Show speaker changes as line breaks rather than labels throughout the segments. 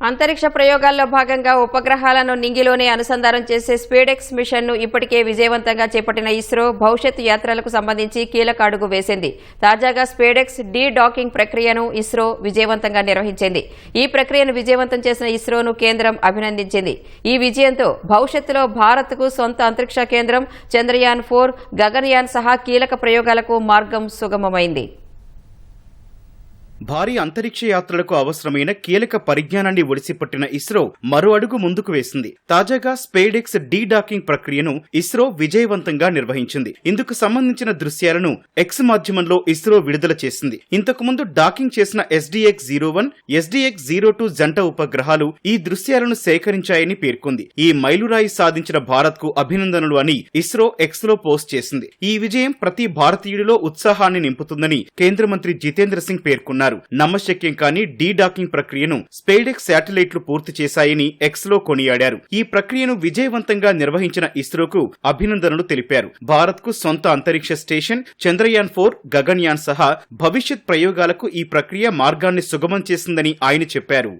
అంతరిక్ష ప్రయోగాల్లో భాగంగా ఉపగ్రహాలను నింగిలోనే అనుసంధానం చేసే స్పేడెక్స్ మిషన్ను ఇప్పటికే విజయవంతంగా చేపట్టిన ఇస్రో భవిష్యత్ యాత్రలకు సంబంధించి కీలక అడుగు వేసింది. తాజాగా స్పేడెక్స్ డీ డాకింగ్ ప్రక్రియను ఇస్రో విజయవంతంగా నిర్వహించింది. ఈ ప్రక్రియను విజయవంతం చేసిన ఇస్రోను కేంద్రం అభినందించింది. ఈ విజయంతో భవిష్యత్తులో భారత్కు సొంత అంతరిక్ష కేంద్రం, చంద్రయాన్-4, గగన్యాన్ సహా కీలక ప్రయోగాలకు మార్గం సుగమమైంది.
భారీ అంతరిక్ష యాత్రలకు అవసరమైన కీలక పరిజ్ఞానాన్ని ఒడిసిపట్టిన ఇస్రో మరో అడుగు ముందుకు వేసింది. తాజాగా స్పేడెక్స్ డీ డాకింగ్ ప్రక్రియను ఇస్రో విజయవంతంగా నిర్వహించింది. ఇందుకు సంబంధించిన దృశ్యాలను ఎక్స్ మాధ్యమంలో ఇస్రో విడుదల చేసింది. ఇంతకుముందు డాకింగ్ చేసిన SDX-01, SDX-02 జంట ఉపగ్రహాలు ఈ దృశ్యాలను సేకరించాయని పేర్కొంది. ఈ మైలురాయి సాధించిన భారత్కు అభినందనలు అని ఇస్రో ఎక్స్ లో పోస్ట్ చేసింది. ఈ విజయం ప్రతి భారతీయుడిలో ఉత్సాహాన్ని నింపుతుందని కేంద్ర మంత్రి జితేంద్ర సింగ్ పేర్కొన్నారు. నమ్మశక్యం కాని డీ డాకింగ్ ప్రక్రియను స్పేడెక్స్ శాటిలైట్లు పూర్తి చేశాయని ఎక్స్ లో కొనియాడారు. ఈ ప్రక్రియను విజయవంతంగా నిర్వహించిన ఇస్రోకు అభినందనలు తెలిపారు. భారత్ కు సొంత అంతరిక్ష స్టేషన్, చంద్రయాన్-4, గగన్యాన్ సహా భవిష్యత్ ప్రయోగాలకు ఈ ప్రక్రియ మార్గాన్ని సుగమం చేసిందని ఆయన చెప్పారు.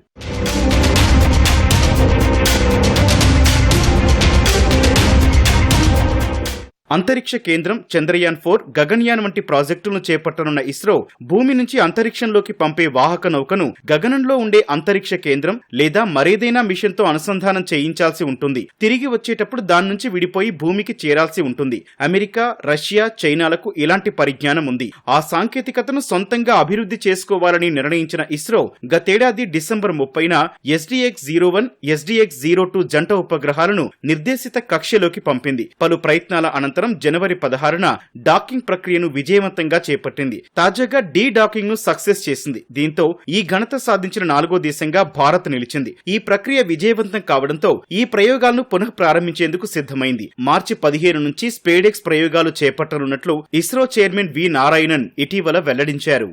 అంతరిక్ష కేంద్రం, చంద్రయాన్-4, గగన్యాన్ వంటి ప్రాజెక్టులను చేపట్టనున్న ఇస్రో భూమి నుంచి అంతరిక్షంలోకి పంపే వాహక నౌకను గగనంలో ఉండే అంతరిక్ష కేంద్రం లేదా మరేదైనా మిషన్ తో అనుసంధానం చేయించాల్సి ఉంటుంది. తిరిగి వచ్చేటప్పుడు దాని నుంచి విడిపోయి భూమికి చేరాల్సి ఉంటుంది. అమెరికా, రష్యా, చైనాలకు ఇలాంటి పరిజ్ఞానం ఉంది. ఆ సాంకేతికతను సొంతంగా అభివృద్ధి చేసుకోవాలని నిర్ణయించిన ఇస్రో గతేడాది డిసెంబర్ 30న SDX-01, SDX-02 జంట ఉపగ్రహాలను నిర్దేశిత కక్ష్యలోకి పంపింది. పలు ప్రయత్నాల అనంతరం జనవరి 16న డాకింగ్ ప్రక్రియను విజయవంతంగా చేపట్టింది. తాజాగా డీ డాకింగ్ ను సక్సెస్ చేసింది. దీంతో ఈ ఘనత సాధించిన 4వ దేశంగా భారత్ నిలిచింది. ఈ ప్రక్రియ విజయవంతం కావడంతో ఈ ప్రయోగాలను పునః ప్రారంభించేందుకు సిద్ధమైంది. మార్చి 15 నుంచి స్పేడెక్స్ ప్రయోగాలు చేపట్టనున్నట్లు ఇస్రో చైర్మన్ వి నారాయణన్ ఇటీవల వెల్లడించారు.